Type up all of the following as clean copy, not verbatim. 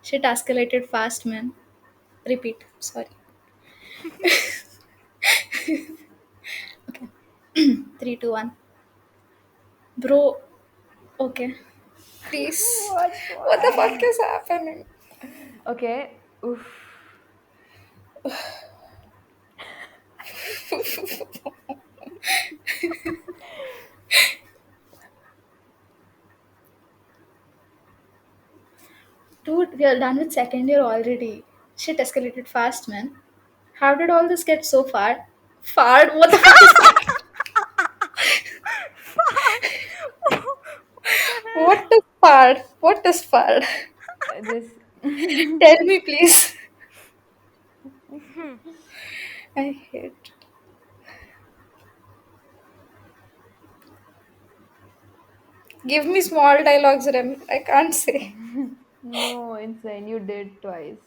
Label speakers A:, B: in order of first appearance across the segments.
A: Shit escalated fast, man. Repeat. Sorry. 3, 2, 1. Bro, okay. Please.
B: What's
A: What the fuck
B: what?
A: is happening?
B: Okay. Oof.
A: Dude, we are done with second year already. Shit escalated fast, man. How did all this get so far? Far? What the fuck is that?
C: Fart. What the hell?
A: What is far? What is far?
B: This.
A: Tell me, please.
C: Hmm.
A: I hate. Give me small dialogues, Rem. I can't say.
B: No, insane. You did twice.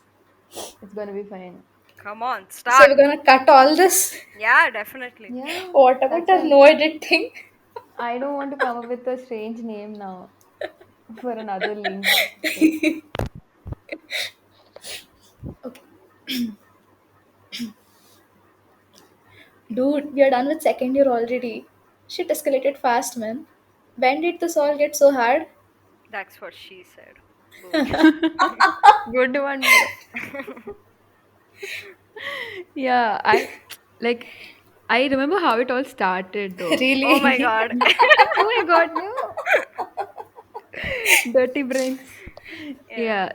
B: It's gonna be fine.
C: Come on,
A: So
C: start.
A: we're gonna cut all this.
C: Yeah, definitely.
B: Yeah,
A: What about
B: that's
A: our
B: why
A: no edit thing?
B: I don't want to come up with a strange name now for another link. So,
A: Okay. Dude, we are done with second year already. Shit escalated fast, man. When did this all get so hard?
C: That's what she said. Boom.
B: good one, bro. Yeah, like I remember how it all started though.
C: Oh my
A: Really?
C: god.
B: Oh my god, no. Dirty brains.
C: Yeah.
B: Yeah.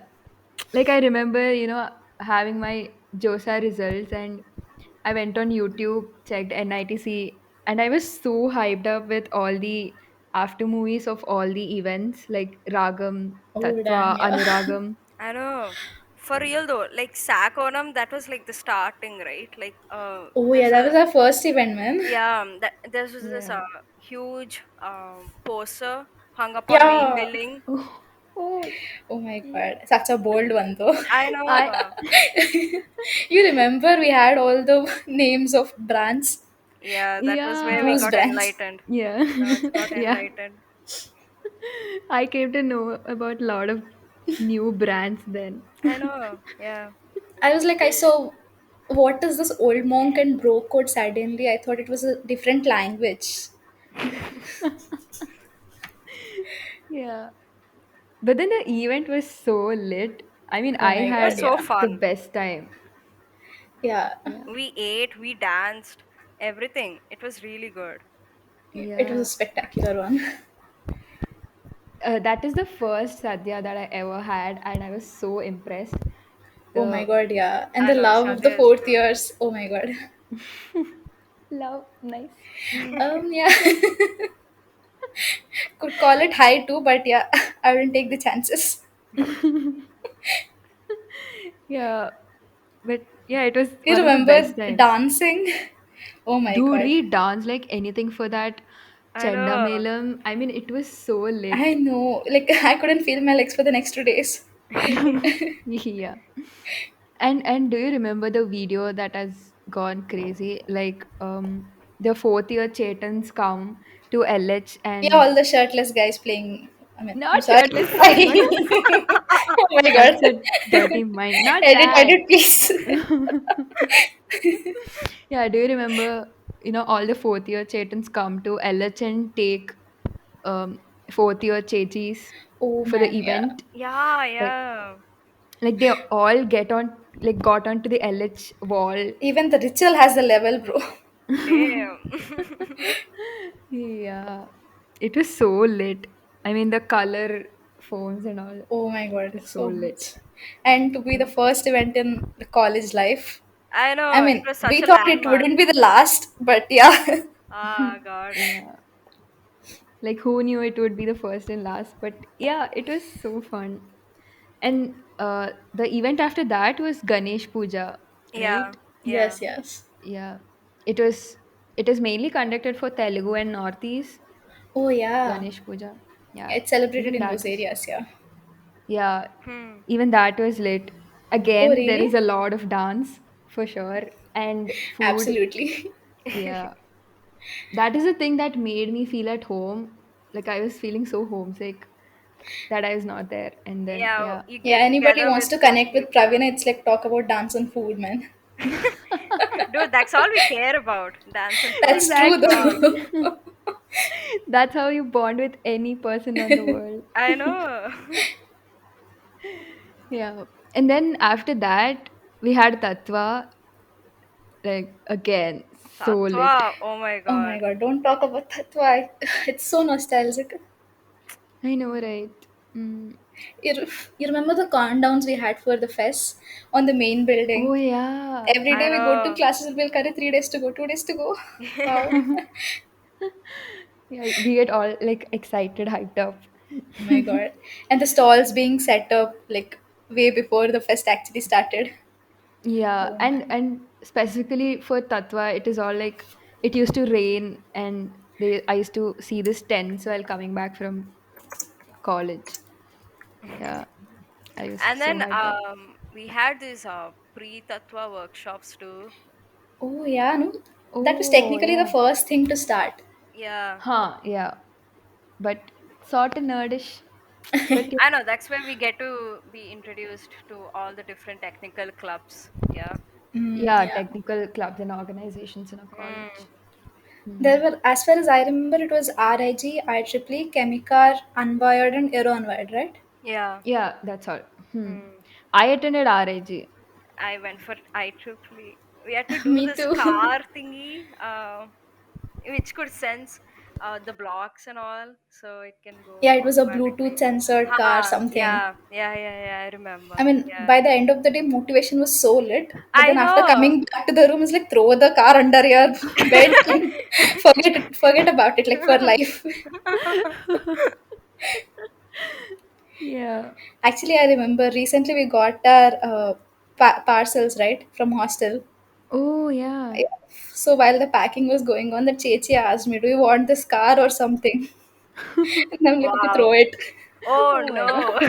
B: Like I remember, having my JOSA results and I went on YouTube, checked NITC, and I was so hyped up with all the after movies of all the events like Ragam,
A: Oh, damn,
B: Tatva,
A: yeah.
B: Anuragam.
C: I know. For real though, like Sakonam, that was like the starting, right? Like
A: Oh, yeah,
C: there's
A: that
C: a
A: was our first event, man.
C: yeah, that there was this
B: Yeah.
C: huge poster hung up on main
A: Yeah.
C: building.
B: Oh, oh,
A: Oh my
B: yeah.
A: god. Such a bold one, though.
C: I know.
B: I
A: You remember we had all the names of brands?
C: Yeah, that was where we
B: yeah.
A: Juice
C: got
A: brands.
C: enlightened.
B: Yeah.
C: That's got
B: Yeah.
C: enlightened.
B: I came to know about a lot of new brands then.
C: I know. Yeah.
A: I was like, I saw, what is this old monk and bro code suddenly? I thought it was a different language.
B: Yeah. But then the event was so lit. I mean,
A: Oh
B: I
A: my
C: It was
A: god,
B: had
C: so
A: yeah.
B: the
C: fun.
B: best time.
A: Yeah.
B: Yeah.
C: We ate, we danced, everything. It was really good.
A: It was a
B: Yeah.
A: spectacular one.
B: That is the first Sadhya that I ever had, and I was so impressed.
A: Oh my
B: The
A: god, yeah. And
C: I
A: the
C: know,
A: love of the
C: Shadya is
A: fourth
C: good.
A: years. Oh my god.
B: love, nice.
A: Yeah. Could call it high too, but yeah, I wouldn't take the chances.
B: Yeah, but yeah, it was
A: You
B: one of the
A: remember
B: best times.
A: dancing? Oh my
B: Dude,
A: god.
B: we danced like anything for that
C: I
B: Chenda
C: know.
B: Melam. I mean, it was so
A: I
B: lit.
A: know. Like I couldn't feel my legs for the next 2 days.
B: Yeah. And do you remember the video that has gone crazy? Like the fourth year Chetans come to LH
A: Yeah,
B: and
A: all the shirtless guys playing. I mean, I'm
B: not
A: sorry.
B: shirtless guys, what a
A: Oh my god.
B: such a dirty mind. Not that.
A: Edit, please.
B: Yeah, do you remember, all the fourth year Chetans come to LH and take um fourth year Chechis
A: Oh
B: for the
A: man, yeah.
B: event?
C: Yeah,
B: Like
C: yeah.
B: like they all got onto the LH wall.
A: Even the ritual has the level, bro.
C: Damn.
B: Yeah, it was so lit. I mean, the color phones and all.
A: Oh my
B: It
A: god,
B: was so
A: so
B: lit.
A: much. And to be the
B: Yeah.
A: first event in the college life.
C: I
A: I
C: know, it
A: mean,
C: was such
A: we
C: a
A: thought it
C: landmark.
A: wouldn't be the last, but yeah.
C: Ah, God.
B: Yeah. Like, who knew it would be the first and last? But yeah, it was so fun. And the event after that was Ganesh Puja,
C: Yeah,
B: right?
C: yeah.
A: Yes, yes.
B: Yeah. It was it is mainly conducted for Telugu and Northeast
A: Oh yeah.
B: Ganesh Puja. Yeah.
A: It's celebrated
B: Even
A: in
B: that
A: those
B: was
A: areas, yeah.
B: yeah,
C: Hmm.
B: even that was lit.
A: Oh
B: Again, there is
A: really?
B: a lot of dance for sure and food.
A: Absolutely.
B: Yeah. That is the thing that made me feel at home. Like I was feeling so homesick. that I was not there. And then
C: Yeah,
B: yeah.
C: you
A: Yeah,
C: get
A: anybody
C: together
A: wants
C: with
A: to
C: those
A: connect with
C: people.
A: Pravina, it's like talk about dance and food, man.
C: Dude, that's all we care about. Dance and food.
A: That's true
C: That's all.
B: Exactly.
A: though.
B: That's how you bond with any person on the world.
C: I know.
B: Yeah. And then after that, we had Tatva, like again, so lit.
C: Tatwa. Oh my
A: Oh my
C: god.
A: god, don't talk about that. Why? It's so nostalgic.
B: I know, right? Mm.
A: You, you remember the countdowns we had for the fest on the main
B: Oh,
A: building?
B: yeah.
A: Every
C: I
A: day we go to
C: know.
A: classes, we'll carry 3 days to go, 2 days to go. Wow.
B: Yeah, we get all like excited, hyped up.
A: Oh my god. And the stalls being set up like way before the fest actually started.
B: Yeah,
A: Oh
B: and
A: man.
B: and specifically for Tatva, it is all like it used to rain, and I used to see this tents while coming back from college. Yeah, I was
C: And
B: so
C: then
B: hyped up.
C: we had these pre-Tatwa workshops too.
A: Oh yeah, no. That was
B: Oh
A: technically the
B: yeah,
A: first thing to start.
C: Yeah.
B: huh? Yeah, but sort of nerdish. But
C: I know, that's where we get to be introduced to all the different technical clubs. Yeah.
A: Mm,
B: yeah,
A: yeah.
B: technical clubs and organizations in a
C: Mm.
B: college. Hmm.
A: There were, as far as I remember, it was RIG, IEEE, Chemicar, Unwired, and Aero Unwired, right?
C: Yeah.
B: Yeah, that's all. Hmm.
C: Mm.
B: I attended RAG.
C: I went for IEEE. We had to do
A: Me
C: this
A: too.
C: car thingy, which could sense the blocks and all, so it can go
A: Yeah, it was a Bluetooth
C: automatically.
A: censored car, something.
C: Yeah, I remember.
A: I mean,
C: Yeah.
A: by the end of the day, motivation was so lit. But
C: I
A: then after
C: know.
A: coming back to the room, it's like throw the car under your bed and forget about it, like for life.
B: Yeah.
A: Actually, I remember recently we got our parcels right from hostel.
B: Oh, yeah.
A: Yeah. So while the packing was going on, the chechi asked me, "Do you want this car or something?" And I'm like, "Okay, throw
C: Wow.
A: it."
C: Oh
B: Oh my
C: no.
B: god.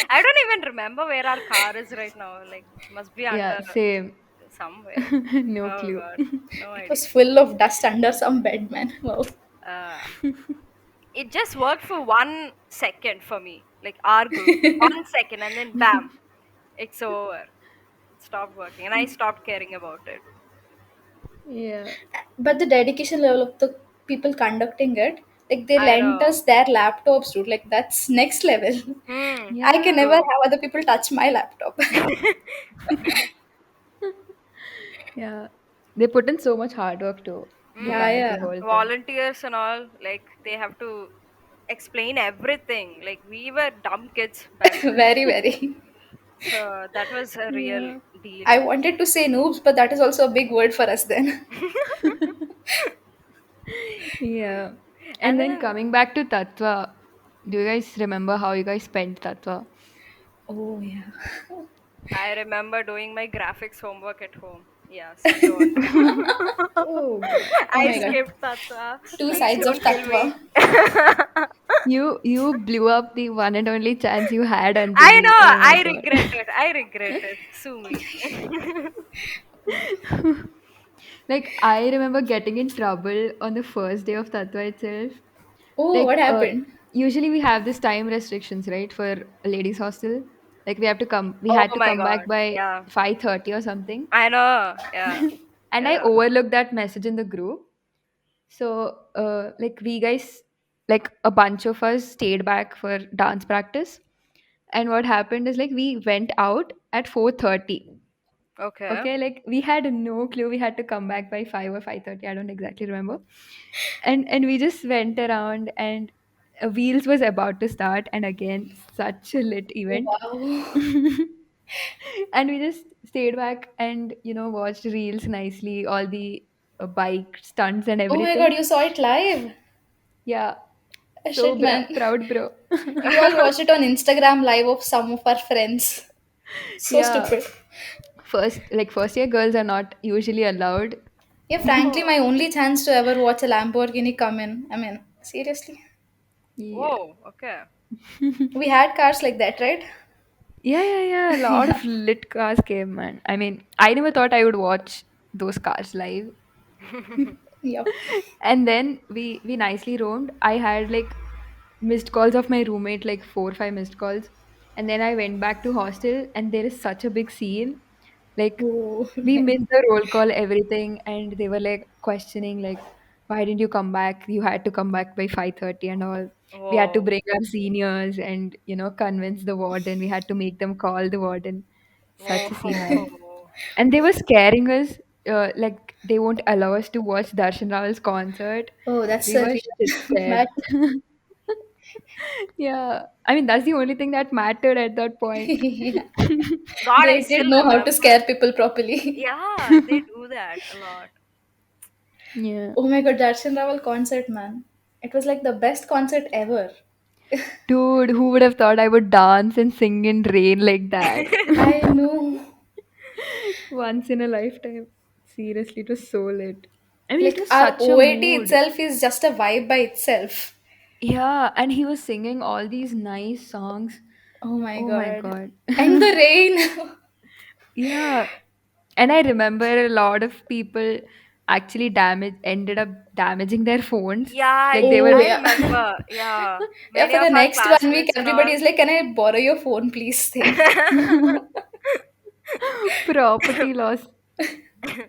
C: I don't even remember where our car is right now. Like, must be under
B: Yeah, same.
C: somewhere.
B: No
C: Oh
B: clue.
C: god. No
A: It
C: idea.
A: was full of dust under some bed, man. Wow.
C: Uh, it just worked for 1 second for me. Like our group. 1 second and then bam. It's over. It stopped working. And I stopped caring about it.
B: Yeah.
A: But the dedication level of the people conducting it, like they
C: I
A: lent
C: know.
A: us their laptops, dude. Like that's next level.
C: Hmm.
A: I can never
B: Yeah.
C: True.
A: have other people touch my laptop.
B: Yeah. They put in so much hard work to
A: Yeah,
C: Mm.
B: conduct the
A: yeah.
B: whole thing.
C: Volunteers and all, like they have to explain everything. Like we were dumb kids back then.
A: Very, very.
C: So that was a real
B: Yeah.
C: deal.
A: I wanted to say noobs, but that is also a big word for us then.
B: Yeah. And
C: And
B: then
C: then
B: coming back to Tatva, do you guys remember how you guys spent Tatva?
A: Oh yeah.
C: I remember doing my graphics homework at home. Yeah, so don't.
B: Oh god.
A: Oh
C: I
A: my god.
C: skipped Tatva.
A: Two
C: Please
A: sides of
C: don't kill me.
A: Tatva.
B: You blew up the one and only chance you had on
C: I
B: Jimmy.
C: know.
B: Oh my
C: I
B: god.
C: regret it. I regret it. Sue me.
B: Like I remember getting in trouble on the first day of Tatva itself.
A: Oh, what
B: Like
A: happened?
B: usually we have this time restrictions, right, for a ladies hostel. Like we
C: Oh
B: had to
C: my
B: come
C: god.
B: back by
C: Yeah.
B: 5:30 or something.
C: I know. Yeah.
B: And I
C: Yeah.
B: overlooked that message in the group. So like we guys, like a bunch of us stayed back for dance practice. And what happened is like we went out at 4:30.
C: Okay.
B: Okay, like we had no clue we had to come back by 5 or 5:30. I don't exactly remember. And we just went around, and Wheels was about to start, and again such a lit event.
A: Wow.
B: And we just stayed back and watched reels nicely, all the bike stunts and
A: Oh my god,
B: everything.
A: you saw it live?
B: Yeah, so
A: Shit, man.
B: proud, bro.
A: We all watched it on Instagram live of some of our friends. So
B: Yeah,
A: stupid.
B: first year girls are not usually allowed.
A: Yeah, frankly, my only chance to ever watch a Lamborghini come in. I mean, seriously.
B: Yeah.
C: Whoa. Okay.
A: We had cars like that, right?
B: Yeah. A lot
A: Yeah.
B: of lit cars came, man. I mean, I never thought I would watch those cars live.
A: Yep.
B: And then we nicely roamed. I had like missed calls of my roommate, like 4 5 missed calls. And then I went back to hostel, and there is such a big scene. Like,
A: Oh,
B: we
A: man.
B: missed the roll call, everything, and they were like questioning, like, why didn't you come back? You had to come back by 5:30 and all. We had to
C: Whoa.
B: bring our seniors and convince the warden. We had to make them call the warden. Such a scene, man.
C: Whoa.
B: And they were scaring us. Like, they won't allow us to watch Darshan Rawal's concert.
A: Oh, that's
B: We
A: a
B: were shit
A: real
B: scared.
A: bad.
B: Yeah, I mean, that's the only thing that mattered at that point.
A: Yeah.
C: God, I
A: They did
C: still
A: know how to
C: remember.
A: scare people properly.
C: Yeah, they do that a lot.
B: Yeah.
A: Oh my god, Darshan Rawal concert, man. It was like the best concert ever.
B: Dude, who would have thought I would dance and sing in rain like that?
A: I know.
B: Once in a lifetime. Seriously, it was so lit. I mean, it
A: Like
B: was
A: our
B: such a
A: OAT
B: mood.
A: itself is just a vibe by itself.
B: Yeah, and he was singing all these nice songs.
A: Oh my
B: Oh my
A: god.
B: god.
A: And the rain.
B: Yeah. And I remember a lot of people actually ended up damaging their phones.
C: Yeah,
B: Like they
A: Oh
B: were
C: I
A: yeah.
C: remember. Yeah,
A: Yeah,
C: many
A: for
C: of
A: the
C: our
A: next 1 week,
C: classmates and
A: everybody
C: all.
A: is like, "Can I borrow your phone, please?" Thing.
B: property loss.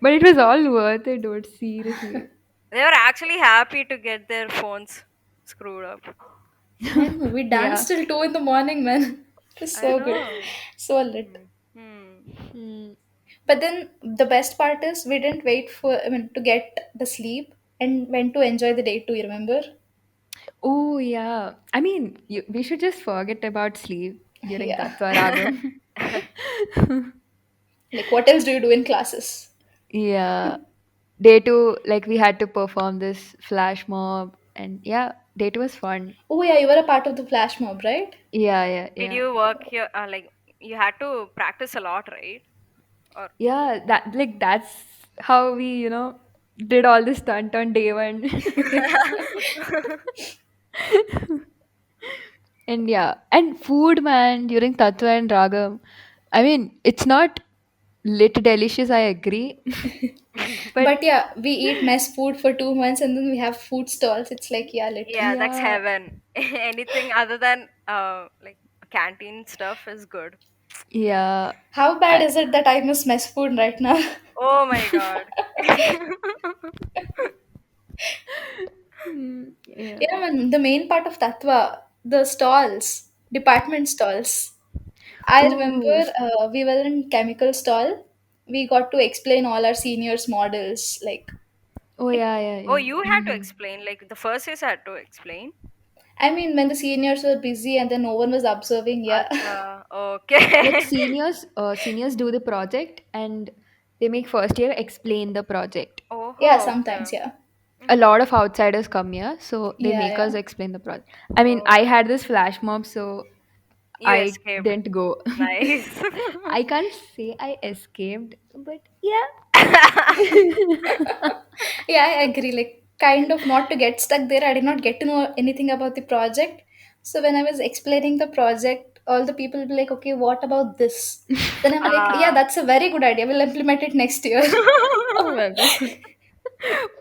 B: But it was all worth it, dude. Seriously.
C: They were actually happy to get their phones screwed up.
A: I know. We
B: Yeah.
A: danced till 2 in the morning, man. It was
C: I
A: so good,
C: know.
A: so lit.
C: Hmm. Hmm.
B: Mm.
A: But then the best part is we didn't wait for to get the sleep and went to enjoy the day too. You remember?
B: Oh, yeah. I mean, we should just forget about sleep during
A: Yeah.
B: Tattva Ragam.
A: Like what else do you do in classes?
B: Yeah. Day two, like we had to perform this flash mob, and yeah, day two was fun.
A: Oh yeah, you were a part of the flash mob, right?
B: Yeah, yeah,
C: Did
B: yeah.
C: you work here? Like you had to practice a lot, right? Or
B: Yeah, that's how we, did all this stunt on day one. And yeah, and food, man, during Tattva and Ragam. I mean, it's not lit delicious, I agree. But
A: But yeah, we eat mess food for 2 months and then we have food stalls. It's like yeah, lit.
C: yeah, that's
B: yeah,
C: heaven. Anything other than like canteen stuff is good.
B: yeah.
A: How bad
B: I-
A: is it that I miss mess food right now?
C: Oh my god.
B: yeah.
A: Yeah, man, the main part of Tatva, the stalls, department stalls. I
B: Oh,
A: remember we were in chemical stall. We got to explain all our seniors' models. Like,
B: oh
A: it,
B: yeah, yeah,
C: Oh,
B: yeah.
C: you had to
B: Hmm.
C: explain. Like the first years had to explain.
A: I mean, when the seniors were busy and then no one was observing, yeah,
C: Acha.
B: Like
C: Okay.
B: seniors do the project, and they make first year explain the project.
A: yeah,
C: Oh, okay.
A: sometimes, yeah,
B: A
C: Mm-hmm.
B: lot of outsiders come here, so they
A: yeah,
B: make us
A: yeah.
B: explain the project. I mean, I
C: Oh,
B: had this flash mob, so
C: you
B: I
C: escaped.
B: didn't go.
C: Nice.
B: I can't say I escaped, but yeah.
A: Yeah, I agree. Like, kind of not to get stuck there. I did not get to know anything about the project. So when I was explaining the project, all the people will be like, "Okay, what about this?" Then I'm like, "Yeah,
C: Ah.
A: that's a very good idea. We'll implement it next year."
B: Oh my god.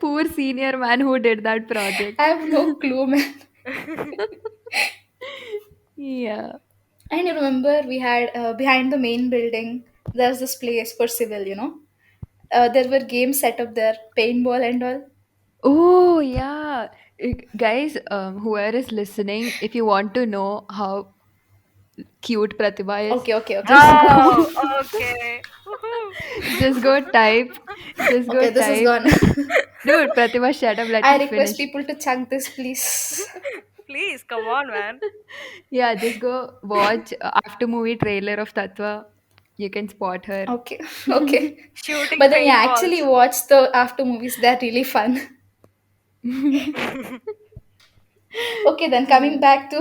B: Poor senior man who did that
A: I
B: project.
A: have no clue, man.
B: Yeah.
A: And you remember we had behind the main building, there's this place for civil. There were games set up there, paintball and all.
B: Oh, yeah. Guys, whoever is listening, if you want to know how cute Pratibha is,
A: Okay, okay, okay.
B: just go,
C: Oh, okay. Woohoo.
B: just go type, just go
A: Okay, this is
B: type.
A: gone.
B: Dude, Pratibha, shut up, let
A: I
B: me
A: request
B: finish.
A: people to chunk this, please.
C: Please, come on, man.
B: Yeah, just go watch after movie trailer of Tatva. You can spot her.
A: Okay, okay.
C: Shooting
A: But then, yeah,
C: paintballs.
A: actually watch the after movies. They're really fun. Okay, then coming back to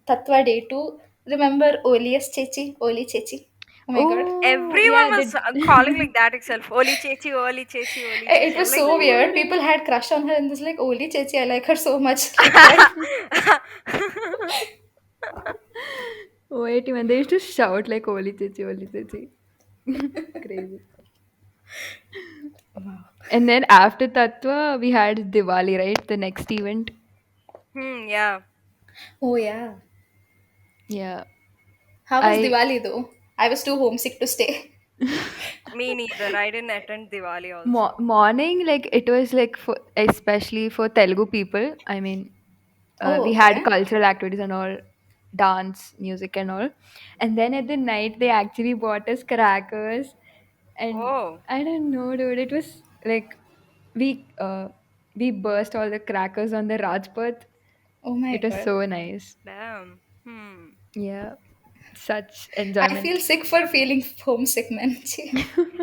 A: Tatva Day 2. Remember Olias Chechi? Oli Chechi? Oh my god.
B: Oh,
C: Everyone
B: yeah,
C: was
B: the
C: calling like that itself. Oli Chechi, Oli Chechi, Oli
A: It
C: Chechi. I'm
A: was
C: like,
A: so weird.
C: who?
A: People had crush on her and was like, Oli Chechi, I like her so much. Like, why?
B: wait, man, they used to shout like Oli Chichi. Crazy. And then after Tatva, we had Diwali, right? The next event.
C: Yeah.
A: Oh yeah.
B: Yeah.
A: How was
B: I
A: Diwali though? I was too homesick to stay.
C: Me neither. I didn't attend Diwali also.
B: morning, like it was like for especially for Telugu people. I mean,
A: Oh,
B: we had
A: okay.
B: cultural activities and all, dance, music, and all. And then at the night, they actually bought us crackers, and
C: Oh,
B: I don't know, dude. It was like we uh, we burst all the crackers on the Rajpath.
A: Oh my
B: It was
A: god.
B: so nice.
C: damn. Hmm.
B: Yeah, such
A: I feel
B: enjoyment.
A: sick for feeling homesick, man.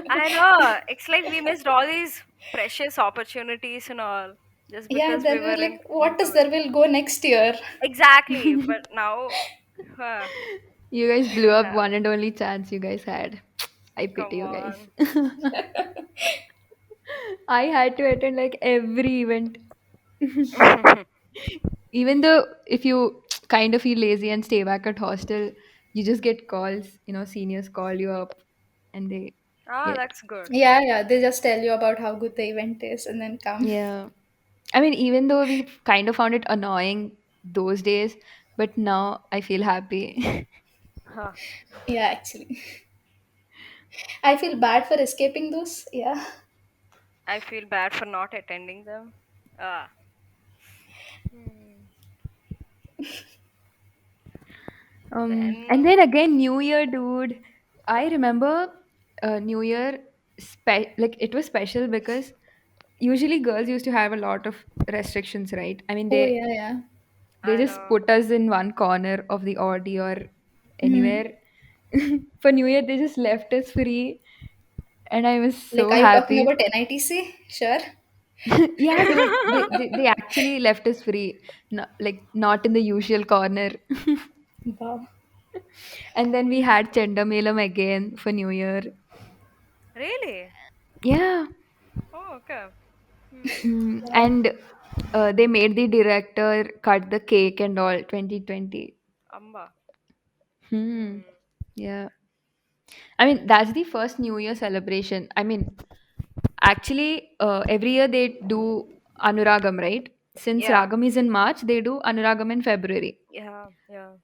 C: I know. It's like we missed all these precious opportunities and all just
A: Yeah,
C: because we
A: then we were
C: weren't
A: like, what is
C: into it.
A: there will go next year?
C: Exactly. But now, huh,
B: You guys blew
C: didn't
B: up
C: have.
B: one and only chance you guys had. I pity
C: Come
B: you guys.
C: on.
B: I had to attend like every event. Even though if you kind of feel lazy and stay back at hostel, you just get calls, seniors call you up and they
C: Ah,
B: get.
C: that's good.
A: Yeah, yeah. They just tell you about how good the event is and then come.
B: Yeah. I mean, even though we kind of found it annoying those days, but now I feel happy.
C: Huh.
A: Yeah, actually. I feel bad for escaping those. Yeah.
C: I feel bad for not attending them. Ah. Hmm.
B: And
C: Then,
B: then again, New Year, dude. I remember New Year, like it was special because usually girls used to have a lot of restrictions, right? I mean,
A: Oh,
B: they
A: yeah, yeah.
B: they
C: I
B: just
C: know.
B: put us in one corner of the Audi or
A: Hmm.
B: anywhere. For New Year, they just left us free, and I was
A: Like,
B: so
A: are you talking
B: happy.
A: about NITC? Sure.
B: Yeah, dude, they actually left us free, not in the usual corner.
A: Wow.
B: And then we had Chendamelam again for New Year.
C: Really?
B: Yeah.
C: Oh, okay. Hmm.
A: Wow.
B: And they made the director cut the cake and all 2020.
C: Amba.
B: Hmm.
C: Hmm.
B: Yeah. I mean, that's the first New Year celebration. I mean, actually, every year they do Anuragam, right? Since
C: Yeah.
B: Ragam is in March, they do Anuragam in February.
C: Yeah. Yeah.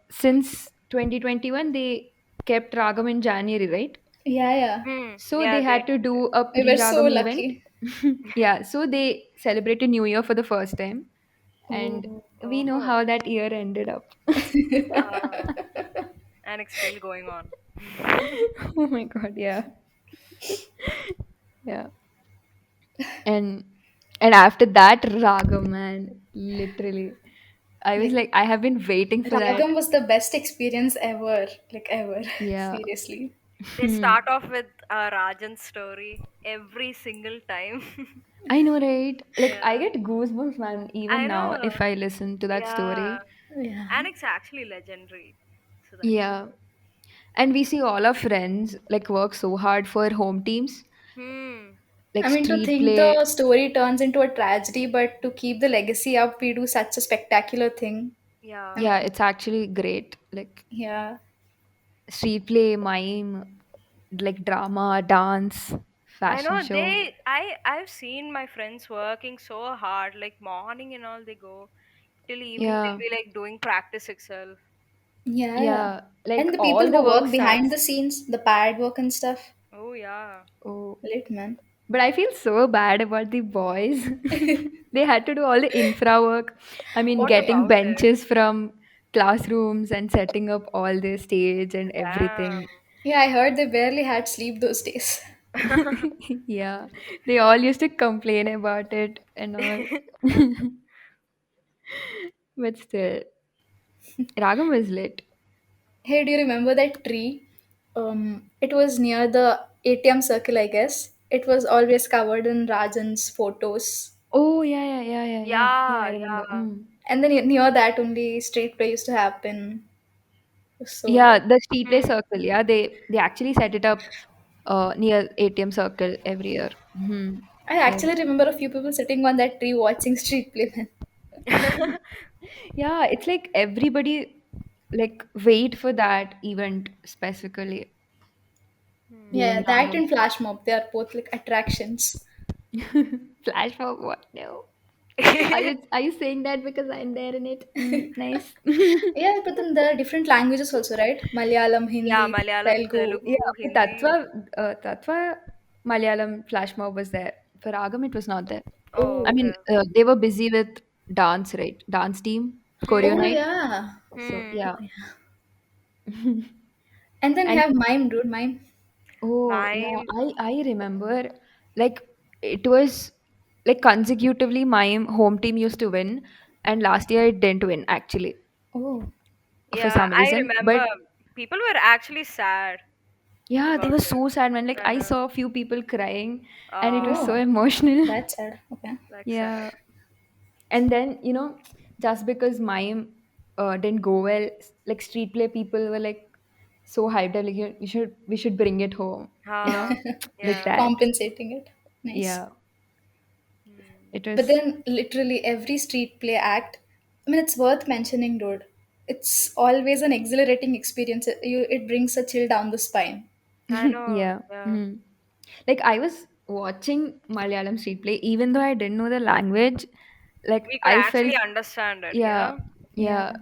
B: Since 2021, they kept Ragam in January, right?
A: Yeah, yeah.
C: Hmm.
B: So
C: Yeah,
B: they
C: they
B: had to
C: did.
B: do a
A: We were so
B: pre-Ragam event.
A: lucky.
B: Yeah, so they celebrated New Year for the first time. And
A: Oh.
B: we know
C: Oh.
B: how that year ended up.
C: Uh, and it's still going on.
B: Oh my god, yeah. Yeah. And after that Ragam, man, literally. I was
A: Like,
B: like, I have been waiting for that.
A: Ragam was the best experience ever. Like, ever.
B: Yeah.
A: Seriously.
C: They start off with Rajan's story every single time.
B: I know, right? Like I
C: Yeah.
B: get goosebumps, man, even
C: I
B: now
C: know.
B: if I listen to that
C: Yeah.
B: story.
A: Yeah.
C: And it's actually legendary. So that's
B: Yeah. And we see all our friends like work so hard for home teams,
C: hmm.
B: like
A: I mean, to
B: street
A: think
B: play.
A: the story turns into a tragedy, but to keep the legacy up, we do such a spectacular thing.
C: Yeah.
A: I'm
B: Yeah, it's actually great. Like
A: Yeah.
B: street play, mime, like drama, dance,
C: I
B: fashion
C: know
B: show.
C: I've seen my friends working so hard, like morning and all they go till evening
B: Yeah.
C: they'll be like doing practice itself.
A: Yeah, yeah.
B: Yeah, like
A: And the people
B: all
A: who
B: the work
A: work behind
B: starts.
A: the scenes, the pad work and stuff.
C: Oh yeah.
B: Oh,
A: Lit, man.
B: but I feel so bad about the boys. They had to do all the infra work. I mean,
C: What
B: getting
C: about it?
B: benches from classrooms and setting up all the stage and
C: Damn.
B: everything.
A: Yeah, I heard they barely had sleep those days.
B: Yeah, they all used to complain about it and all. But still, Ragam was lit.
A: Hey, do you remember that tree? It was near the ATM circle, I guess. It was always covered in Rajan's photos.
B: Oh, yeah, yeah, yeah, yeah, yeah. Yeah, I
C: Yeah,
B: remember.
C: yeah.
A: And then near that only street play used to happen. It was so
B: Yeah,
A: lit.
B: the street play
C: Hmm.
B: circle. Yeah, they actually set it up near ATM circle every year.
A: I
B: Yeah.
A: actually remember a few people sitting on that tree watching street play, man.
B: Yeah, it's like everybody like wait for that event specifically
A: Yeah,
B: during
C: Hmm.
A: that
B: Ragam.
A: and Flash Mob, they are both like attractions.
B: Flash mob, what? No. Are you saying that because I'm there in it? Nice.
A: Yeah, but then there are different languages also, right? Malayalam,
C: Yeah,
A: Hindi,
C: Malayalam,
A: Telugu.
C: Telugu,
B: Yeah, for
C: Hindi.
B: Tatva Malayalam flash mob was there. For Agam, it was not there.
C: Oh,
B: I
A: Oh,
B: mean,
C: okay.
B: they were busy with dance, right? Dance team, choreo
A: oh
C: Hmm.
B: night.
A: yeah.
B: So
C: Hmm.
B: yeah,
A: And then we
B: and
A: have mime, dude, mime.
B: oh yeah,
C: Mime.
B: I remember like it was like consecutively my home team used to win, and last year it didn't win actually
A: Oh,
B: for
C: Yeah,
B: some
C: I
B: reason.
C: remember
B: But
C: people were actually sad
B: yeah, they
C: about
B: were
C: it.
B: so sad, man. Like
C: I
B: I
C: know.
B: saw a few people crying, and it was so
C: Oh,
A: oh,
B: emotional.
A: that's sad. Okay.
C: like sad.
B: Yeah. And then just because mime didn't go well, like street play people were like so hyped up, like we should bring it home you know like
C: Yeah.
B: that.
A: Compensating it. Nice.
B: Yeah,
C: Hmm.
B: it
A: But
B: was.
A: then, literally every street play act, I mean, it's worth mentioning, dude. It's always an exhilarating experience. It brings a chill down the spine.
C: I know.
B: Yeah.
C: Yeah.
B: Mhm. Like I was watching Malayalam street play even though I didn't know the language. Like
C: We could
B: I
C: actually
B: felt.
C: understand it, you
B: Yeah,
C: know?
A: Yeah.
B: yeah.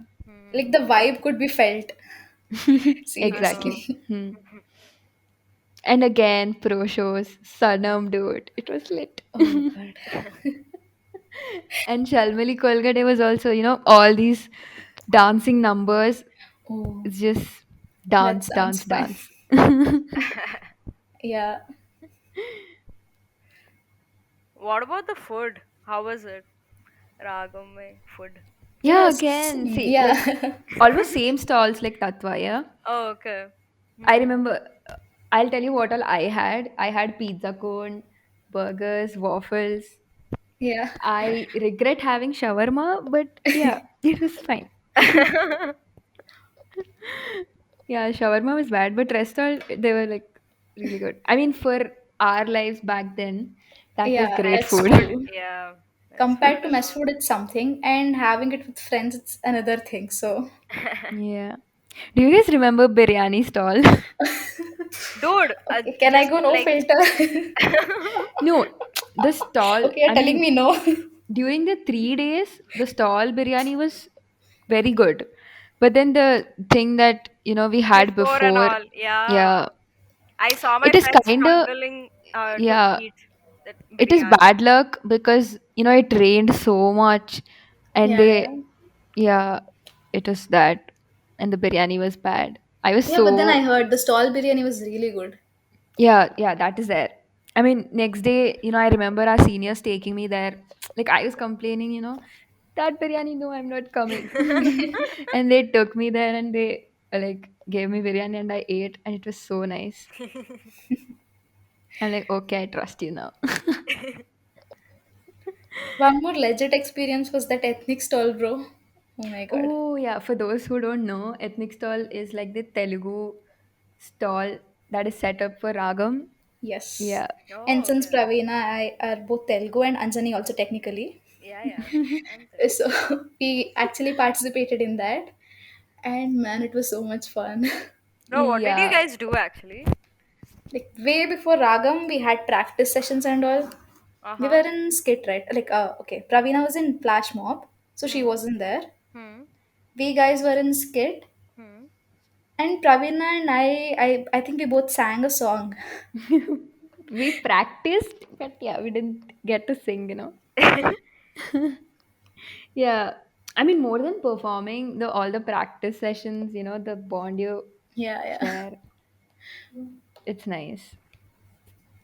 A: Like
C: Hmm.
A: the vibe could be felt.
C: I know.
B: Exactly.
A: Seriously.
B: Hmm. And again, pro shows, Sanam, dude, it was lit.
A: Oh, God.
B: And Shalmali Kolgade was also, all these dancing numbers.
A: Oh,
B: It's just
A: that
B: dance,
A: sounds
B: dance,
A: fun.
B: dance.
A: Yeah.
C: What about the food? How was it? Ragam mein food.
A: Yeah,
B: Yeah, again,
A: same.
B: see, like
A: Yeah.
B: almost same stalls like Tatva, yeah.
C: Oh, okay.
B: I
C: Hmm.
B: remember, I'll tell you what all I had. I had pizza cone, burgers, waffles.
A: Yeah.
B: I regret having shawarma, but yeah, it was fine. Yeah, shawarma was bad, but rest all they were like really good. I mean, for our lives back then, that was
A: Yeah,
B: great
A: that's
B: food.
A: true.
C: Yeah, that's
A: Compared
C: food
A: to
C: and
A: mess food, it's something, and having it with friends, it's another thing. So,
C: all.
B: Yeah. Do you guys remember biryani stall?
C: Dude,
A: okay, can I
C: just
A: go no
C: like
A: filter?
B: No, the stall.
A: Okay, you're
B: I
A: telling
B: mean,
A: me no.
B: during the 3 days, the stall biryani was very good. But then the thing that we had
C: before and
B: before,
C: all. Yeah.
B: yeah,
C: I saw my
B: it is
C: friends
B: kind of,
C: struggling to
B: yeah,
C: eat that
B: it is
C: biryani.
B: bad luck because it rained so much, and
A: Yeah,
B: they,
A: yeah.
B: yeah, it was that, and the biryani was bad. I was
A: Yeah, but then I
B: so.
A: heard the stall biryani was really good.
B: Yeah, yeah, that is there. I mean, next day, I remember our seniors taking me there. Like, I was complaining, that biryani, no, I'm not coming. And they took me there and they like gave me biryani and I ate, and it was so nice. I'm like, okay, I trust you now.
A: One more legit experience was that ethnic stall, bro. Oh my god.
B: Oh, yeah, for those who don't know, ethnic stall is like the Telugu stall that is set up for Ragam.
A: Yes.
B: Yeah.
A: And
C: Oh,
A: since
C: okay.
A: Praveena, I are both Telugu and Anjani also technically.
C: Yeah, yeah. I'm Telugu.
A: So we actually participated in that. And man, it was so much fun.
C: No, what did you
B: Yeah.
C: guys do actually?
A: Like way before Ragam, we had practice sessions and all.
C: Uh
A: We were
C: huh.
A: in skit, right? Like, okay, Praveena was in Flash Mob, so she
C: Hmm.
A: wasn't there.
C: Hmm.
A: We guys were in skit,
C: Hmm.
A: and Praveena and I think we both sang a song.
B: We practiced, but yeah, we didn't get to sing. Yeah. I mean, more than performing, the all the practice sessions, the bond you
A: Yeah, yeah.
B: share, it's nice.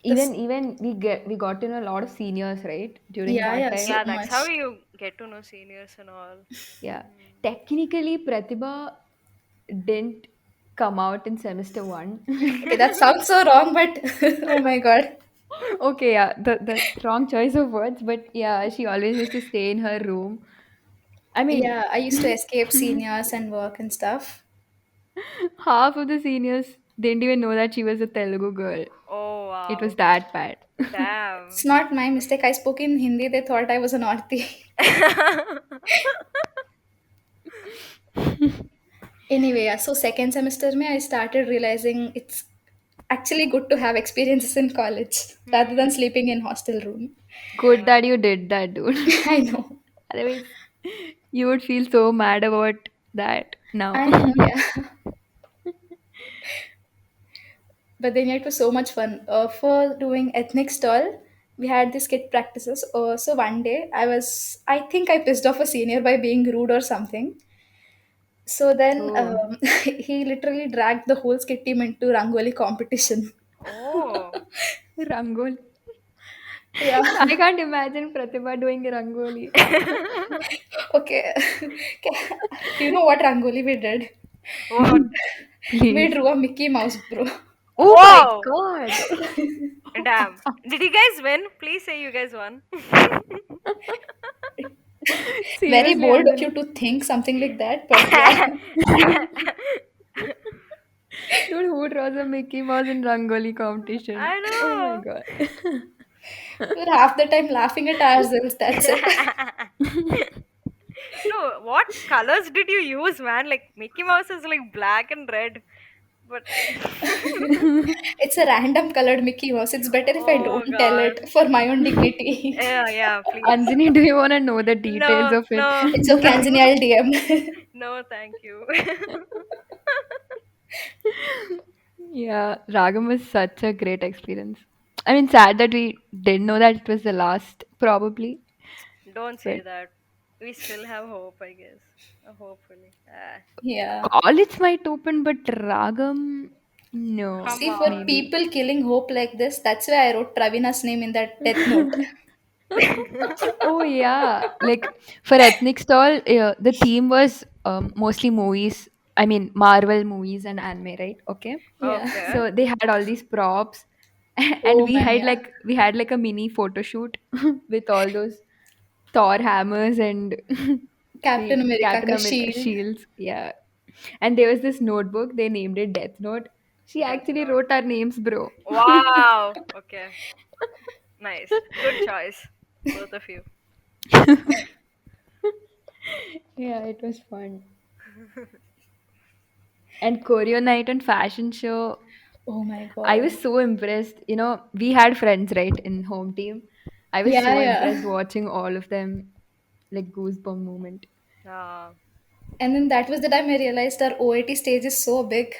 A: This,
B: Even we got to know a lot of seniors, right? During
A: yeah,
B: that
A: yeah,
B: time.
A: so
C: Yeah, that's how
A: much.
C: you get to know seniors and all.
B: Yeah. Technically, Pratibha didn't come out in semester one.
A: Okay, that sounds so wrong, but oh my god.
B: Okay, yeah, the wrong choice of words, but yeah, she always used to stay in her room. I mean,
A: Yeah, I used to escape seniors and work and stuff.
B: half of the seniors didn't even know that she was a Telugu girl.
C: Oh
B: It was
C: wow.
B: that bad.
A: It's
C: Damn.
A: not my mistake. I spoke in Hindi. They thought I was a Northy. Anyway, yeah, so second semester, mein, I started realizing it's Actually, good to have experiences in college rather than
C: Hmm.
A: sleeping in hostel room.
B: Good
C: Yeah.
B: that you did that, dude.
A: I know.
B: Otherwise, you would feel so mad about that now.
A: I know, yeah. But then it was so much fun. For doing ethnic stall, we had these kit practices. So one day, I think I pissed off a senior by being rude or something. So then
B: Oh,
A: he literally dragged the whole skit team into Rangoli competition.
C: Oh.
B: Rangoli.
A: Yeah.
B: I can't imagine Pratibha doing Rangoli.
A: Okay. Okay. Do you know what Rangoli we did?
C: What?
A: We
B: Please.
A: drew a Mickey Mouse, bro.
B: Oh my
C: Whoa!
B: god.
C: Damn. Did you guys win? Please say you guys won.
A: Very
B: Seriously,
A: bold of you
B: Anjana.
A: to think something like that, but yeah.
B: Dude, who draws a Mickey Mouse in Rangoli competition?
C: I
B: Oh my
C: know.
B: god.
A: We're half the time laughing at ourselves, that's it.
C: No, what colors did you use, man? Like Mickey Mouse is like black and red, but
A: It's a random colored Mickey Mouse. It's better if I
C: oh
A: don't tell
C: god.
A: it for my own dignity.
C: Yeah, yeah, please.
B: Anjani, do you want to know the details
C: No,
B: of it?
C: no,
A: It's okay, Anjani, I'll DM.
C: no, thank you.
B: Yeah, Ragam was such a great experience. I mean, sad that we didn't know that it was the last, probably.
C: Don't say
B: But
C: that. We still have hope, I guess. Hopefully.
A: Yeah.
B: college might open, but Ragam, no,
C: Come
A: See, for
C: on.
B: maybe.
A: people killing hope like this, that's why I wrote Pravina's name in that death note.
B: Oh yeah, like for ethnic stall, the theme was mostly movies. I mean, Marvel movies and anime, right? Okay,
A: Yeah.
C: Okay.
B: so they had all these props, and
A: Oh man, yeah.
B: we had like a mini photo shoot with all those Thor hammers and
A: Captain
B: the
A: America
B: Captain
A: ka
B: America
A: shield.
B: shields. Yeah, and there was this notebook. They named it Death Note. She
C: Death
B: actually
C: Note.
B: wrote our names, bro.
C: Wow. Okay. Nice. Good choice. Both of you.
B: Yeah, it was fun. And choreo night and fashion show.
A: Oh my
B: I
A: god.
B: was so impressed. We had friends, right, in home team. I was
A: Yeah,
B: so
A: yeah.
B: impressed watching all of them, like goosebump moment.
C: Uh,
A: And then that was the time I realized our OAT stage is so big.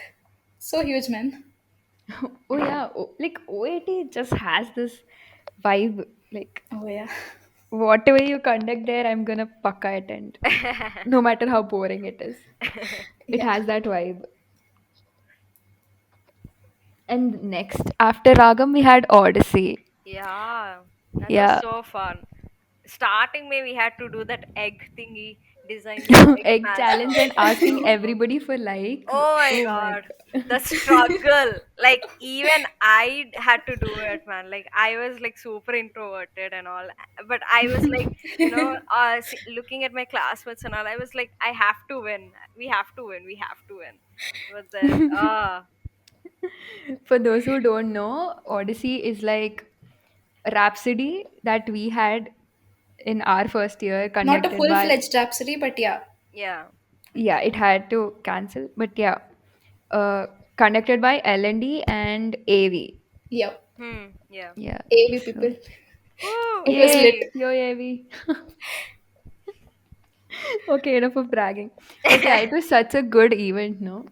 A: So huge, man.
B: Oh yeah, like OAT just has this vibe. Like
A: Oh yeah.
B: whatever you conduct there, I'm gonna pakka attend, no matter how boring it is. It
A: Yeah.
B: has that vibe. And next, after Ragam, we had Odyssey.
C: yeah. That was
B: Yeah,
C: so fun. Starting May we had to do that egg thingy, design the egg
B: egg challenge and asking
C: mascot.
B: everybody for likes.
C: Oh my
B: Oh my
C: god.
B: god.
C: The struggle. Like even I had to do it, man. Like I was like super introverted and all. But I was like, looking at my classmates and all, I was like, I have to win. We have to win. We have to win. But then
B: For those who don't know, Odyssey is like Rhapsody that we had in our first year,
A: Not a
B: conducted
A: full
B: by,
A: fledged Rhapsody, but yeah.
C: yeah.
B: yeah, it had to cancel, but yeah, uh, conducted by L&D and AV.
A: Yep.
C: Yeah.
B: Yeah,
A: AV
B: so
A: people.
C: Woo,
A: It was lit.
B: yay, yo AV. Okay, enough of bragging. But yeah, it was such a good event, no?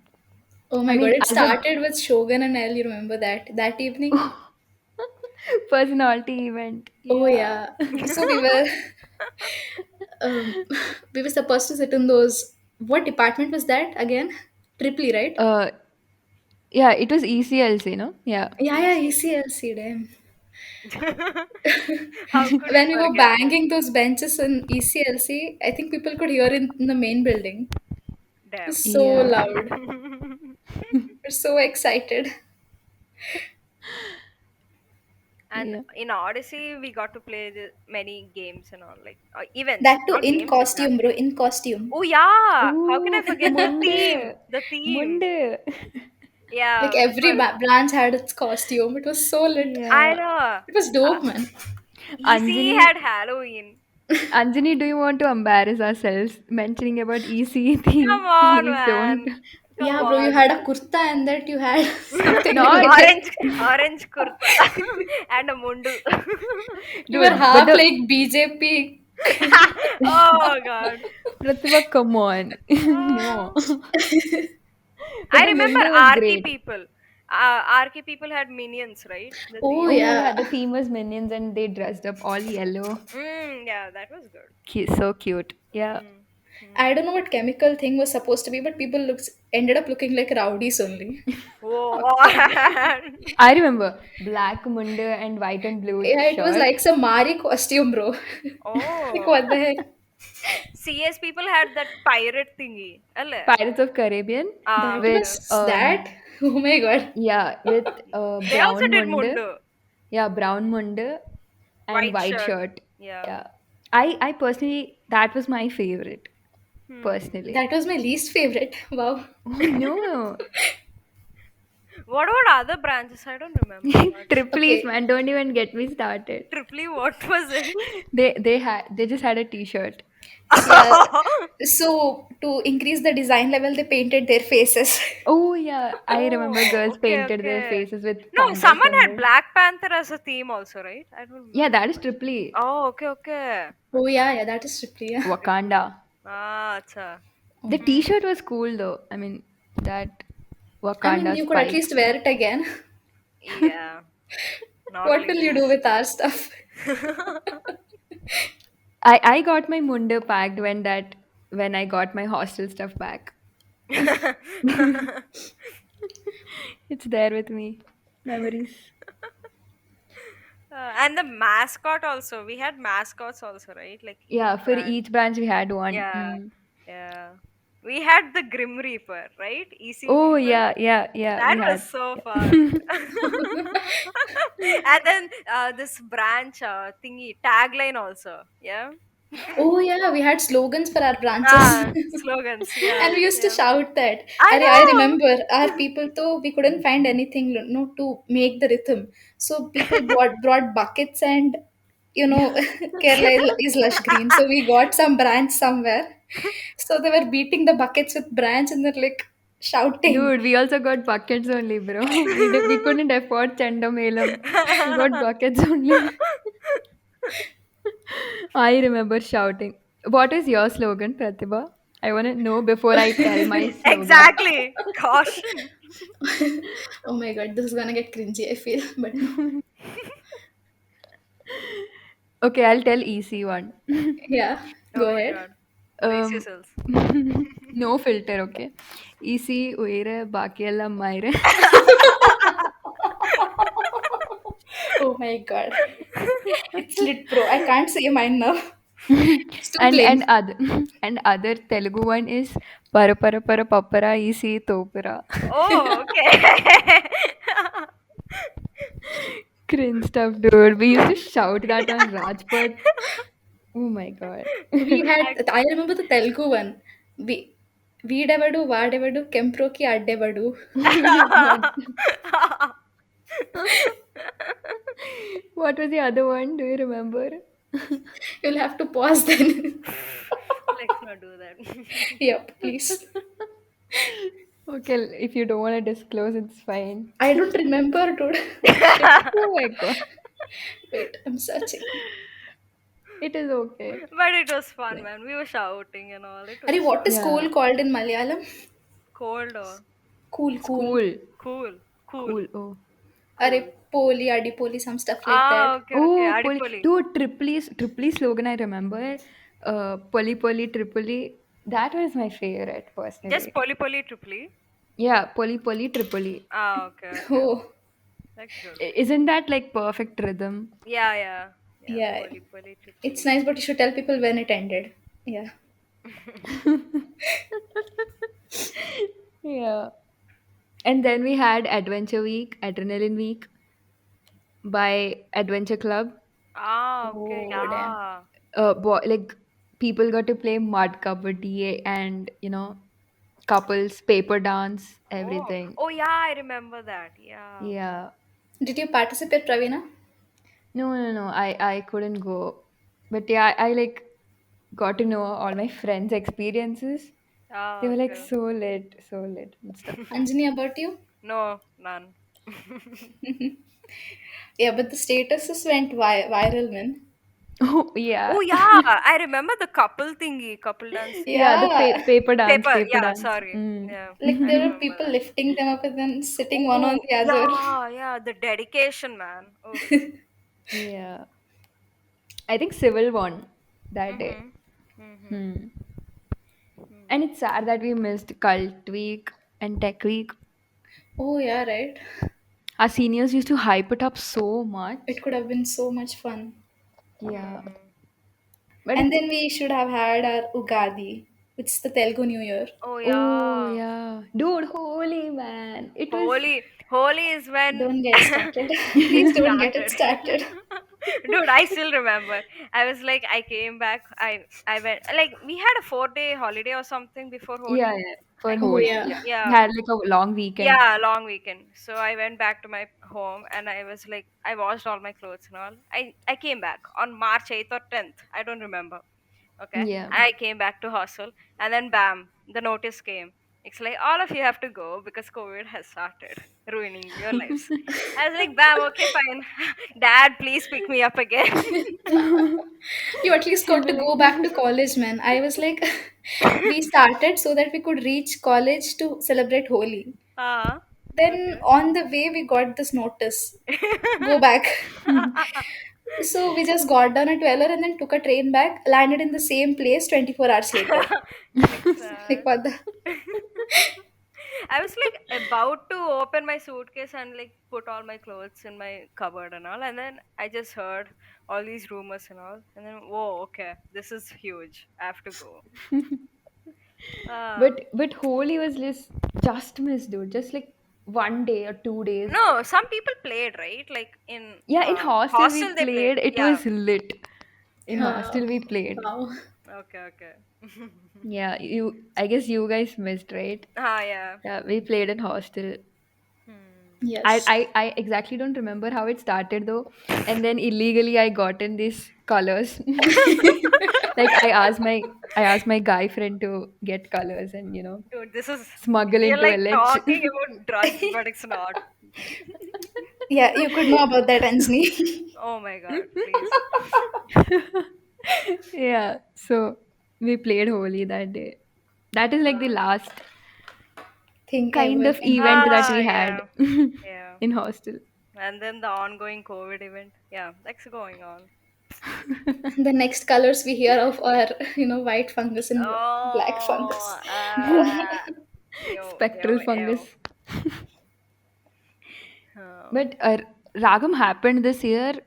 A: Oh
B: I
A: my god,
B: mean,
A: it
B: as a
A: started with Shogun and L. You remember that evening?
B: personality event,
A: Oh
B: yeah.
A: yeah. So um, we were supposed to sit in those. What department was that again? Triply, right?
B: uh, yeah, it was ECLC, no? Yeah.
A: Yeah, yeah,
C: Easy.
A: ECLC, damn.
C: How could we
A: When we were
C: forget?
A: banging those benches in ECLC, I think people could hear in the main building. It
C: Damn.
A: was so
B: Yeah.
A: loud. We're so excited.
C: And
B: Yeah.
C: in Odyssey, we got to play many games and all, like events,
A: That too
C: not
A: in
C: games
A: costume, bro.
C: exactly.
A: In costume.
C: Oh yeah, how can I
B: Ooh,
C: forget the theme?
B: Munde.
C: The theme.
B: Munde.
A: Like
C: Yeah,
A: every
C: for
A: branch had its costume. It was so lit.
C: I
B: Yeah.
C: know.
A: It was
C: Uh,
A: dope, man.
C: Easy
B: Anjani,
C: had Halloween.
B: Anjani, do you want to embarrass ourselves mentioning about EC theme?
C: Come on,
B: Please don't.
C: man. Come
A: Yeah, bro, you
C: on.
A: had a kurta and that you had something
B: Not,
A: related.
C: Orange kurta and a mundu.
A: You were
B: dude, but
A: half
B: the
A: like BJP.
C: Oh god.
B: Pratibha, come on.
C: Uh,
B: No. But
C: I
B: the
C: remember
B: Munda was
C: RK
B: great.
C: people. RK people had minions, right? The
A: Oh,
C: theme.
B: Oh yeah,
A: yeah.
B: the theme was minions and they dressed up all yellow.
C: Yeah, that was good.
B: So cute. Yeah.
C: Mm. Mm.
A: I don't know what chemical thing was supposed to be, but people looks ended up looking like rowdies only.
C: Whoa, what?
B: I remember black Munda and white and blue
A: Yeah, it was
B: shirt.
A: like some Mari costume, bro. Like,
C: Oh,
A: what the heck?
C: CS people had that pirate thingy. Alle?
B: Pirates of Caribbean
C: Ah,
A: That
B: with
C: okay.
A: was that? Oh my god.
B: yeah, with
C: They also
B: brown
C: did
B: Munda.
C: mundu.
B: Yeah, brown Munda and
C: White
B: white
C: shirt.
B: shirt.
C: Yeah.
B: Yeah. I personally that was my favorite
C: Hmm.
B: personally.
A: That was my least favorite. Wow.
B: Oh no.
C: What about other branches? I don't remember much.
B: Triplies,
A: Okay.
B: man, don't even get me started.
C: Triply, what was it?
B: They just had a t-shirt.
A: Yeah. So to increase the design level, they painted their faces.
B: Oh yeah, I remember
C: Oh,
B: girls
C: okay,
B: painted their
C: okay.
B: faces with
C: No,
B: panda
C: someone had
B: symbol.
C: Black Panther as a theme also, right? I don't
B: Yeah,
C: remember
B: that is
C: much.
B: Triply.
C: Oh, okay, okay.
A: Oh yeah, yeah, that is trippy. Yeah.
B: Wakanda.
C: Ah, acha.
B: The t-shirt was cool though. I mean, that
A: I mean,
B: Wakanda
A: you could at
B: spike.
A: least wear it again.
C: Yeah, not
A: What will
C: like
A: you do
C: this.
A: with our stuff?
B: I got my mundo packed when I got my hostel stuff back. It's there with me. Memories.
C: And the mascot also. We had mascots also, right? Like each
B: Yeah, for
C: brand.
B: each branch we had one.
C: Yeah,
B: Mm.
C: yeah. We had the Grim Reaper, right? EC
B: Oh
C: people.
B: yeah, yeah, yeah.
C: That
B: We
C: was
B: had.
C: so fun.
B: Yeah.
C: And then this branch thingy tagline also. Yeah.
A: Oh yeah, we had slogans for our branches.
C: Ah, slogans. Yeah,
A: And we used to
C: yeah.
A: shout that.
C: I
A: I
C: know.
A: remember our people though we couldn't find anything no to make the rhythm. So people brought buckets and Kerala is lush green. So we got some branch somewhere. So they were beating the buckets with branch and they're like shouting.
B: Dude, we also got buckets only, bro. We couldn't afford Chandamelam. We got buckets only. I remember shouting. What is your slogan, Pratibha? I want to know before I tell my slogan.
C: Exactly. Gosh.
A: Oh my god, this is gonna get cringy, I feel. But no.
B: Okay, I'll tell easy one.
A: Yeah, go
C: Oh my
A: ahead.
C: god. Brace
B: Um,
C: yourselves.
B: no filter, okay. Easy, uire, baki ella maire.
A: Oh my god. It's lit, bro. I can't say mine now. It's too
B: and
A: plain.
B: and other and other Telugu one is para para para papara easy topara.
C: Oh, okay.
B: Cringe stuff, dude. We used to shout that on Rajpath. Oh my god.
A: I remember the Telugu one. We వీడెవడు వాడెవడు కెంప్రోకి అడ్డెవడు.
B: What? What was the other one? Do you remember?
A: You'll have to pause then.
C: Let's not do that.
A: Yep, please.
B: Okay, if you don't want to disclose, it's fine.
A: I don't remember, dude. Shit.
B: Oh my god.
A: Wait, I'm searching.
B: It is okay.
C: But it was fun,
B: Like,
C: man. We were shouting and all. It
A: Are
C: was
A: what is
B: yeah.
A: cool called in Malayalam?
C: cold or
A: Cool, cool.
B: School.
C: cool. Cool.
B: Cool. Oh.
A: Are
C: Cool.
A: poli, adipoli, some stuff like
C: Ah,
A: that.
C: okay, okay.
B: Oh,
C: Adipoli.
B: dude, Tripoli slogan I remember. Poli Poli Tripoli. That was my favorite
C: Just
B: personally.
C: Poli Poli Tripoli.
B: Yeah, Poli Poli Tripoli.
C: Ah, okay, okay.
A: Oh,
C: That's good.
B: Isn't that like perfect rhythm?
C: Yeah, yeah. Yeah,
A: yeah.
C: Poli Poli
A: It's
C: Tripoli.
A: nice, but you should tell people when it ended. Yeah.
B: Yeah. And then we had Adventure Week, Adrenaline Week by Adventure Club.
C: Ah, okay.
A: Oh, damn.
C: Yeah.
B: Like people got to play mud kabaddi and couples paper dance
C: Oh.
B: everything.
C: Oh, yeah, I remember that. Yeah.
B: Yeah.
A: Did you participate, Pravina?
B: No. I couldn't go. But yeah, I like got to know all my friends' experiences. They
C: Ah,
B: were like
C: okay.
B: so lit and stuff.
A: Anjani, about you?
C: No, none.
A: Yeah, but the statuses went viral, man.
B: Oh yeah.
C: Oh yeah, I remember the couple thingy, couple dance
B: Yeah,
C: thingy.
B: the
A: Yeah,
C: Paper,
B: paper
C: yeah,
B: dance.
C: sorry.
B: Mm.
C: Yeah,
A: like
C: I
A: there were
C: remember
A: people
C: that.
A: lifting them up and then sitting one on
C: Oh
A: the other.
C: yeah, yeah, the dedication, man. Oof.
B: Yeah. I think Civil won that day.
C: Mhm. Mhm.
B: Hmm. And
C: Hmm.
B: it's sad that we missed Cult Week and Tech Week.
A: Oh yeah, right.
B: Our seniors used to hype it up so
A: It
B: much.
A: could have been so much fun.
B: Yeah.
C: Hmm.
B: But
A: And
B: it's,
A: then we should have had our Ugadi, which is the Telugu New Year.
C: Oh
B: oh
C: yeah.
B: yeah. Dude, holy man. It was
C: Holy is when
A: Don't get started.
C: it
A: Please don't get it
C: started.
A: started.
C: Dude, I still remember. I was like, I came back. I went like we had a 4 day holiday or something before
B: yeah,
C: Holi.
B: yeah.
C: I
B: For
A: Oh
B: Holi.
A: yeah.
B: Yeah. We
C: yeah
B: had like a long weekend.
C: yeah long weekend. So I went back to my home and I was like, I washed all my clothes and all. I came back on March 8th or 10th. I don't remember. Okay,
B: Yeah.
C: I came back to hostel and then bam, the notice came. It's like all of you have to go because COVID has started ruining your lives. I was like, bam, okay, fine. Dad, please pick me up again.
A: You at least got to
B: Civil.
A: go back to college, man. I was like, we started so that we could reach college to celebrate Holi.
C: Ah,
A: Then
C: okay.
A: on the way, we got this notice, go back. So we just got down at 12 and then took a train back, landed in the same place 24 hours later. Like,
C: Excellent.
A: what the?
C: I was like about to open my suitcase and like put all my clothes in my cupboard and all, and then I just heard all these rumors and all, and then whoa, okay, this is huge. I have to go. Uh,
B: But Holi was just missed, dude. Just like 1 day or 2 days.
C: no, some people played right, like in
B: Yeah, in hostel we
C: hostel they played.
B: played. It
C: Yeah.
B: was lit. In
A: Uh,
B: hostel we played.
A: wow.
C: Okay. Okay.
B: Yeah, I guess you guys missed, right?
C: Ah, yeah.
B: Yeah, we played in hostel.
C: Hmm.
A: Yes.
B: I exactly don't remember how it started though. And then illegally I got in these colors. Like I asked my guy friend to get colors and
C: Dude, this is
B: smuggle
C: we are
B: into
C: like
B: LH.
C: talking about drugs, but it's not.
A: Yeah, you could know about that, Anjani.
C: Oh my god, please.
B: Yeah, so we played Holi that day. That is like the
C: Uh,
B: last
A: Thing
B: kind
A: ever
B: of
A: in
B: event that
A: college.
B: we
C: yeah,
B: had
C: yeah.
B: in hostel.
C: And then the ongoing COVID event. Yeah, that's going on.
A: The next colors we hear of are, white fungus and black
C: Oh,
A: fungus.
C: yo,
B: Spectral
C: yo.
B: fungus.
C: Oh,
B: But Ragam happened this year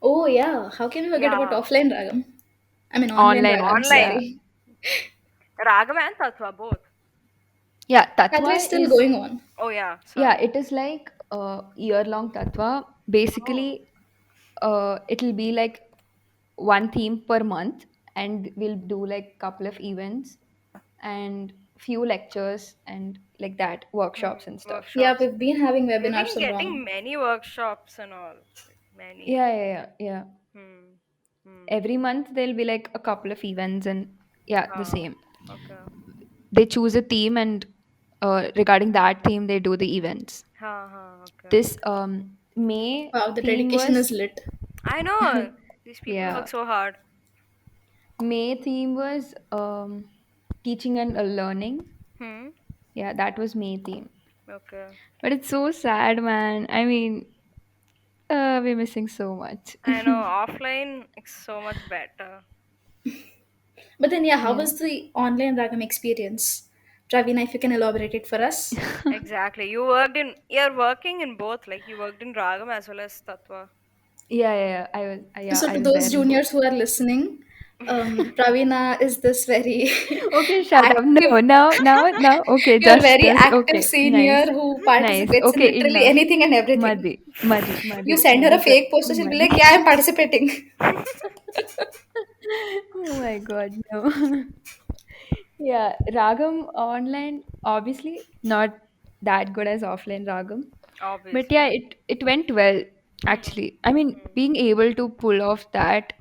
A: Oh yeah, how can we forget about
C: yeah,
A: offline ragam? I mean online
B: online
A: ragam,
B: one.
C: online.
B: Yeah.
A: sorry.
C: Raghav and Tatva both.
B: Yeah,
A: That is
B: Tatva
A: still
B: is,
A: going on.
C: Oh yeah,
B: yeah,
C: sorry.
B: it is like a year-long Tatva.
C: Oh,
B: Basically, it'll be like one theme per month, and we'll do like couple of events and few lectures and like that, workshops and stuff.
A: Yeah,
C: workshops.
A: we've been having
C: We've
A: webinars
C: been
A: so
C: getting
A: long.
C: many workshops and all. Like, many.
B: Yeah.
C: Hmm. Hmm.
B: Every month there'll be like a couple of events, and yeah, the
C: Ah,
B: same.
C: okay.
B: They choose a theme, and regarding that theme, they do the events.
C: Ha ha. Okay.
B: This May
A: Wow, the
B: theme
A: dedication
B: was
A: is lit.
C: I know these people
B: yeah,
C: work so hard.
B: May theme was teaching and learning.
C: Hmm.
B: Yeah, that was May theme.
C: Okay.
B: But it's so sad, man. I mean, we're missing so much.
C: I know offline it's so much better.
A: But then yeah, how
B: Yeah.
A: was the online ragam experience? Ravina, if you can elaborate it for us.
C: Exactly. You're working in both, like you worked in Ragam as well as Tatva.
B: Yeah.
A: So
B: I
A: to
B: was there
A: those
B: in both.
A: juniors who are listening, Ravina is this very
B: Okay, shut up.
A: active.
B: No, now. Okay,
A: You're a very
B: just
A: active
B: okay. Nice,
A: senior who
B: nice.
A: participates in
B: Okay,
A: literally
B: enough.
A: anything and everything. You send her a
B: Madhi,
A: fake poster, she'll be like, "Yeah,
B: Madhi.
A: I'm participating."
B: Oh my God, no. Yeah, Ragam online, obviously not that good as offline Ragam. But
C: Obviously.
B: yeah, it went well,
C: Hmm.
B: actually. I mean,
C: Hmm.
B: being able to pull off that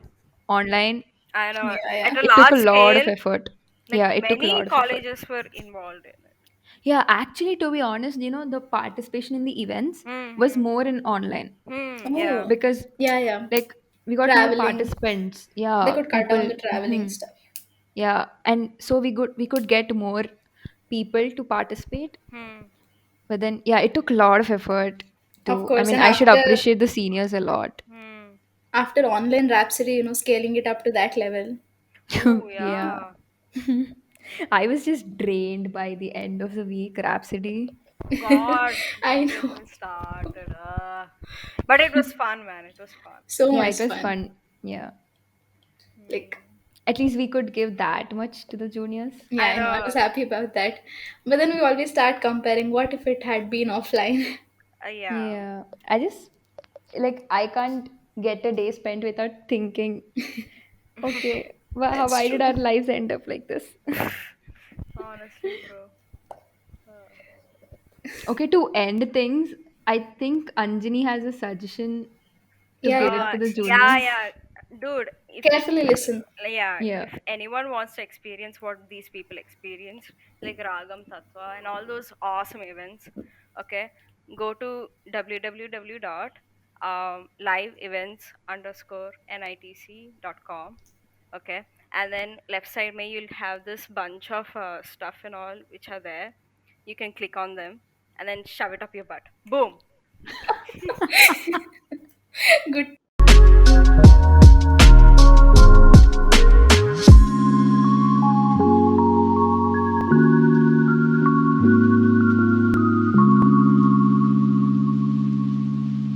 B: online,
C: I know.
A: Yeah,
C: At
A: yeah.
C: a
B: it took a
C: large
B: lot of
C: scale,
B: effort.
C: Like
B: Yeah, it took a
C: many
B: lot of effort.
C: colleges were involved in it.
B: Yeah, actually, to be honest, the participation in the events was
C: Hmm.
B: more in online
C: Yeah.
A: Oh,
B: because,
A: yeah, yeah.
B: like, we got more
A: Traveling.
B: participants.
A: They
B: Yeah,
A: could cut down
B: people.
A: the traveling
B: Hmm.
A: stuff.
B: Yeah, and so we could get more people to participate.
C: Hmm.
B: But then, yeah, it took a lot of effort
A: Of
B: to. I
A: course,
B: mean,
A: and
B: I should
A: after
B: appreciate the seniors a lot.
C: Hmm.
A: after online Rhapsody, scaling it up to that level.
C: Oh
B: Yeah.
C: yeah.
B: I was just drained by the end of the week, Rhapsody.
C: God,
A: I
C: don't get
A: know.
C: me started. But it was fun, man. It was fun.
A: So
B: Yeah,
A: much
B: it was
A: fun.
B: fun. Yeah.
A: Like,
C: Hmm.
B: At least we could give that much to the juniors.
A: yeah,
C: I
A: I know. I was
C: know.
A: happy about that. But then we always start comparing what if it had been offline?
C: Yeah.
B: Yeah. I can't get a day spent without thinking, okay,
A: That's
B: why did our
A: true.
B: lives end up like this?
C: Honestly, bro. Uh,
B: Okay, to end things, I think Anjani has a suggestion to
A: Yeah,
B: give
A: yeah.
B: it to the
C: yeah,
B: juniors.
C: yeah, dude.
A: Carefully listen.
C: Yeah,
B: Yeah.
C: if anyone wants to experience what these people experienced, like Ragam Tattva and all those awesome events, okay, go to www dot live events underscore nitc.com. Okay, and then left side may you'll have this bunch of stuff and all which are there. You can click on them and then shove it up your butt. Boom.
A: Good